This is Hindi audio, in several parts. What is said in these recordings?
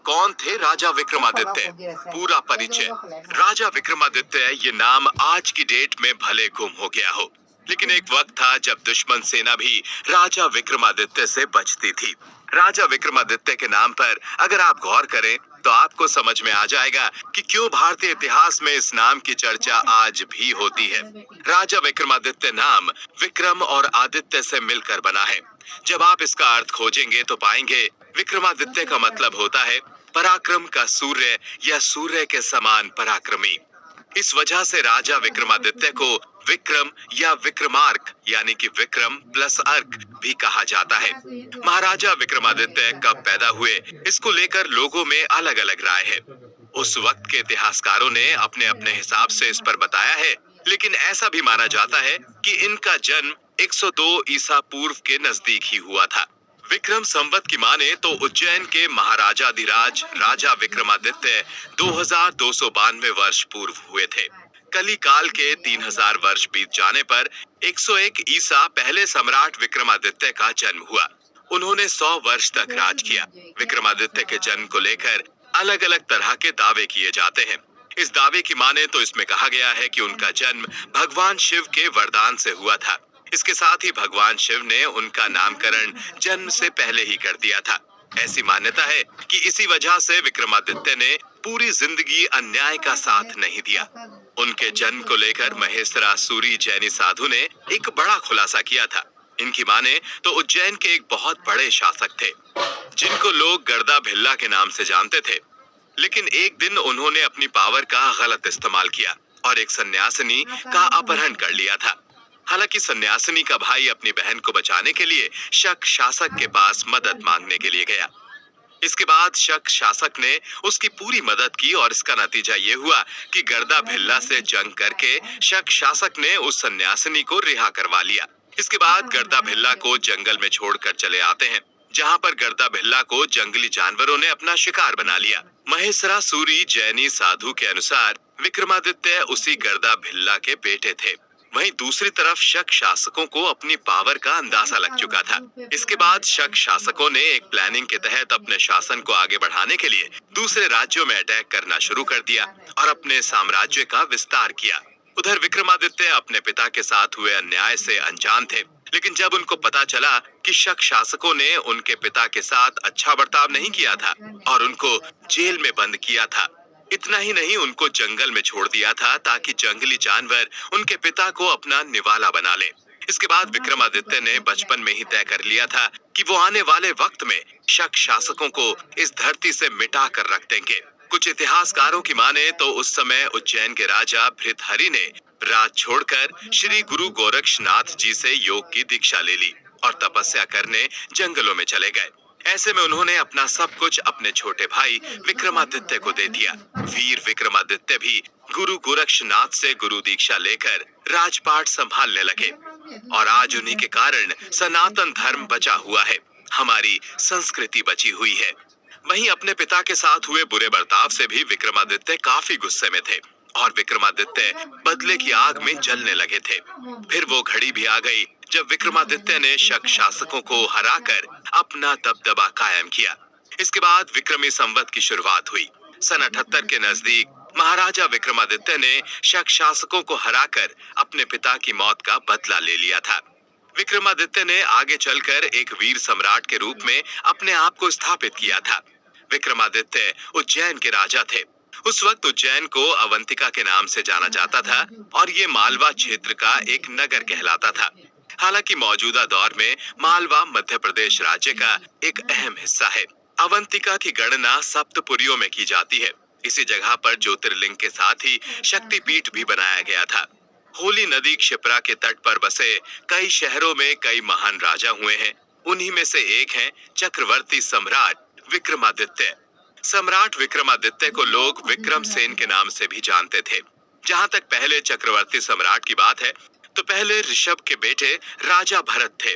कौन थे राजा विक्रमादित्य? पूरा परिचय। राजा विक्रमादित्य ये नाम आज की डेट में भले गुम हो गया हो, लेकिन एक वक्त था जब दुश्मन सेना भी राजा विक्रमादित्य से बचती थी। राजा विक्रमादित्य के नाम पर अगर आप गौर करें तो आपको समझ में आ जाएगा कि क्यों भारतीय इतिहास में इस नाम की चर्चा आज भी होती है। राजा विक्रमादित्य नाम विक्रम और आदित्य से मिलकर बना है। जब आप इसका अर्थ खोजेंगे तो पाएंगे विक्रमादित्य का मतलब होता है पराक्रम का सूर्य या सूर्य के समान पराक्रमी। इस वजह से राजा विक्रमादित्य को विक्रम या विक्रमार्क यानी कि विक्रम प्लस अर्क भी कहा जाता है। महाराजा विक्रमादित्य कब पैदा हुए, इसको लेकर लोगों में अलग अलग राय है। उस वक्त के इतिहासकारों ने अपने अपने हिसाब से इस पर बताया है, लेकिन ऐसा भी माना जाता है कि इनका जन्म 102 ईसा पूर्व के नजदीक ही हुआ था। विक्रम संवत की माने तो उज्जैन के महाराजाधिराज राजा विक्रमादित्य 2292 वर्ष पूर्व हुए थे। कली काल के 3000 वर्ष बीत जाने पर 101 ईसा पहले सम्राट विक्रमादित्य का जन्म हुआ। उन्होंने 100 वर्ष तक राज किया। विक्रमादित्य के जन्म को लेकर अलग अलग तरह के दावे किए जाते हैं। इस दावे की माने तो इसमें कहा गया है कि उनका जन्म भगवान शिव के वरदान से हुआ था। इसके साथ ही भगवान शिव ने उनका नामकरण जन्म से पहले ही कर दिया था। ऐसी मान्यता है कि इसी वजह से विक्रमादित्य ने पूरी जिंदगी अन्याय का साथ नहीं दिया। उनके जन्म को लेकर महेश्वरासुरी जैनी साधु ने एक बड़ा खुलासा किया था। इनकी माने तो उज्जैन के एक बहुत बड़े शासक थे, जिनको लोग गर्दा भिल्ला के नाम से जानते थे। लेकिन एक दिन उन्होंने अपनी पावर का गलत इस्तेमाल किया और एक सन्यासिनी का अपहरण कर लिया था। हालांकि सन्यासिनी का भाई अपनी बहन को बचाने के लिए शक शासक के पास मदद मांगने के लिए गया। इसके बाद शक शासक ने उसकी पूरी मदद की और इसका नतीजा ये हुआ कि गर्दा भिल्ला से जंग करके शक शासक ने उस सन्यासिनी को रिहा करवा लिया। इसके बाद गर्दा भिल्ला को जंगल में छोड़कर चले आते हैं, जहां पर गर्दा भिल्ला को जंगली जानवरों ने अपना शिकार बना लिया। महेश्वरासुरी जैनी साधु के अनुसार विक्रमादित्य उसी गर्दा भिल्ला के बेटे थे। वहीं दूसरी तरफ शक शासकों को अपनी पावर का अंदाजा लग चुका था। इसके बाद शक शासकों ने एक प्लानिंग के तहत अपने शासन को आगे बढ़ाने के लिए दूसरे राज्यों में अटैक करना शुरू कर दिया और अपने साम्राज्य का विस्तार किया। उधर विक्रमादित्य अपने पिता के साथ हुए अन्याय से अनजान थे, लेकिन जब उनको पता चला कि शक शासकों ने उनके पिता के साथ अच्छा बर्ताव नहीं किया था और उनको जेल में बंद किया था, इतना ही नहीं उनको जंगल में छोड़ दिया था ताकि जंगली जानवर उनके पिता को अपना निवाला बना ले। इसके बाद विक्रमादित्य ने बचपन में ही तय कर लिया था कि वो आने वाले वक्त में शक शासकों को इस धरती से मिटा कर रख देंगे। कुछ इतिहासकारों की माने तो उस समय उज्जैन के राजा भृतहरि ने राज छोड़कर श्री गुरु गोरक्षनाथ जी से योग की दीक्षा ले ली और तपस्या करने जंगलों में चले गए। ऐसे में उन्होंने अपना सब कुछ अपने छोटे भाई विक्रमादित्य को दे दिया। वीर विक्रमादित्य भी गुरु गोरक्षनाथ से गुरु दीक्षा लेकर राजपाट संभालने लगे और आज उन्हीं के कारण सनातन धर्म बचा हुआ है, हमारी संस्कृति बची हुई है। वहीं अपने पिता के साथ हुए बुरे बर्ताव से भी विक्रमादित्य काफी गुस्से में थे और विक्रमादित्य बदले की आग में जलने लगे थे। फिर वो घड़ी भी आ गई जब विक्रमादित्य ने शक शासकों को हराकर अपना दबदबा कायम किया। इसके बाद विक्रमी संवत की शुरुआत हुई। सन 78 के नजदीक महाराजा विक्रमादित्य ने शक शासकों को हराकर अपने पिता की मौत का बदला ले लिया था। विक्रमादित्य ने आगे चलकर एक वीर सम्राट के रूप में अपने आप को स्थापित किया था। विक्रमादित्य उज्जैन के राजा थे। उस वक्त उज्जैन को अवंतिका के नाम से जाना जाता था और ये मालवा क्षेत्र का एक नगर कहलाता था। हालांकि मौजूदा दौर में मालवा मध्य प्रदेश राज्य का एक अहम हिस्सा है। अवंतिका की गणना सप्तपुरियों में की जाती है। इसी जगह पर ज्योतिर्लिंग के साथ ही शक्तिपीठ भी बनाया गया था। होली नदी क्षिप्रा के तट पर बसे कई शहरों में कई महान राजा हुए हैं। उन्हीं में से एक हैं चक्रवर्ती सम्राट विक्रमादित्य। सम्राट विक्रमादित्य को लोग विक्रम सेन के नाम से भी जानते थे। जहां तक पहले चक्रवर्ती सम्राट की बात है तो पहले ऋषभ के बेटे राजा भरत थे।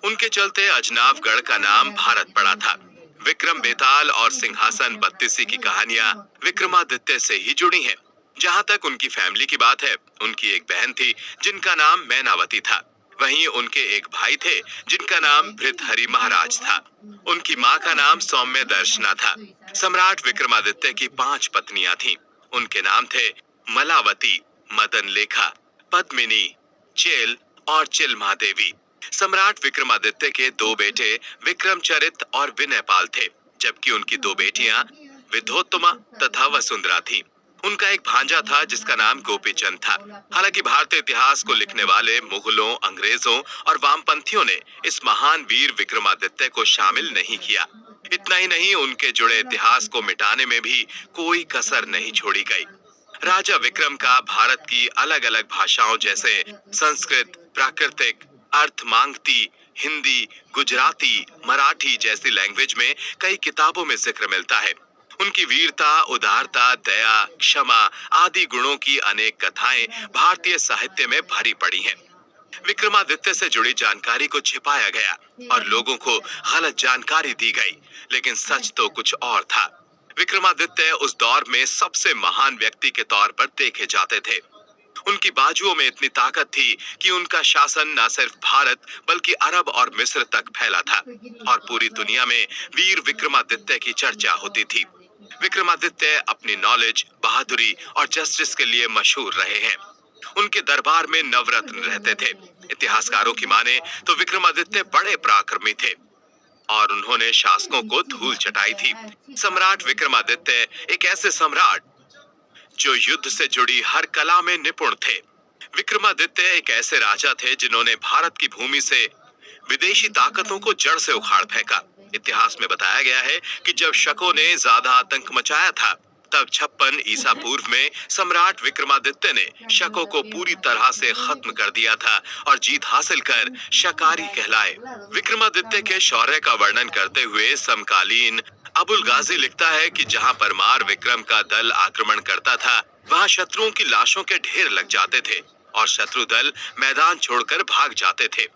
उनके चलते अजनावगढ़ का नाम भारत पड़ा था। विक्रम बेताल और सिंहासन बत्तीसी की कहानियां विक्रमादित्य से ही जुड़ी हैं। जहां तक उनकी फैमिली की बात है, उनकी एक बहन थी जिनका नाम मैनावती था। वहीं उनके एक भाई थे जिनका नाम भृतहरि महाराज था। उनकी माँ का नाम सौम्य दर्शना था। सम्राट विक्रमादित्य की 5 पत्नियां थीं। उनके नाम थे मलावती, मदन लेखा, पद्मिनी, चेल और चिलमा देवी। सम्राट विक्रमादित्य के 2 बेटे विक्रमचरित और विनयपाल थे, जबकि उनकी 2 बेटियां विधोत्तमा तथा वसुंधरा थीं। उनका एक भांजा था जिसका नाम गोपीचंद था। हालांकि भारतीय इतिहास को लिखने वाले मुगलों, अंग्रेजों और वामपंथियों ने इस महान वीर विक्रमादित्य को शामिल नहीं किया। इतना ही नहीं, उनके जुड़े इतिहास को मिटाने में भी कोई कसर नहीं छोड़ी गई। राजा विक्रम का भारत की अलग अलग भाषाओं जैसे संस्कृत, प्राकृतिक, अर्थ मांगती, हिंदी, गुजराती, मराठी जैसी लैंग्वेज में कई किताबों में जिक्र मिलता है। उनकी वीरता, उदारता, दया, क्षमा आदि गुणों की अनेक कथाएं भारतीय साहित्य में भरी पड़ी हैं। विक्रमादित्य से जुड़ी जानकारी को छिपाया गया और लोगों को गलत जानकारी दी गई, लेकिन सच तो कुछ और था। विक्रमादित्य उस दौर में सबसे महान व्यक्ति के तौर पर देखे जाते थे। उनकी बाजुओं में इतनी ताकत थी कि उनका शासन न सिर्फ भारत बल्कि अरब और मिस्र तक फैला था और पूरी दुनिया में वीर विक्रमादित्य की चर्चा होती थी। विक्रमादित्य अपनी नॉलेज, बहादुरी और जस्टिस के लिए मशहूर रहे हैं। उनके दरबार में नवरत्न रहते थे। इतिहासकारों की माने तो विक्रमादित्य बड़े पराक्रमी थे और उन्होंने शासकों को धूल चटाई थी। सम्राट विक्रमादित्य एक ऐसे सम्राट जो युद्ध से जुड़ी हर कला में निपुण थे। विक्रमादित्य एक ऐसे राजा थे जिन्होंने भारत की भूमि से विदेशी ताकतों को जड़ से उखाड़ फेंका। इतिहास में बताया गया है कि जब शकों ने ज्यादा आतंक मचाया था, तब 56 ईसा पूर्व में सम्राट विक्रमादित्य ने शकों को पूरी तरह से खत्म कर दिया था और जीत हासिल कर शकारी कहलाए। विक्रमादित्य के शौर्य का वर्णन करते हुए समकालीन अबुल गाजी लिखता है कि जहां परमार विक्रम का दल आक्रमण करता था, वहां शत्रुओं की लाशों के ढेर लग जाते थे और शत्रु दल मैदान छोड़कर भाग जाते थे।